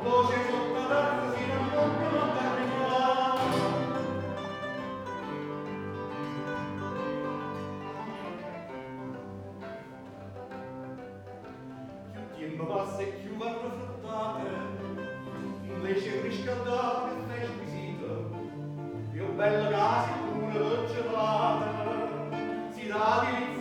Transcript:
voce sotto d'acqua fino a mondo non t'arriverà. Più tempo passa e più vanno fruttate, invece riscaldate e fai squisita, più bella casa e pure gelata, si dà di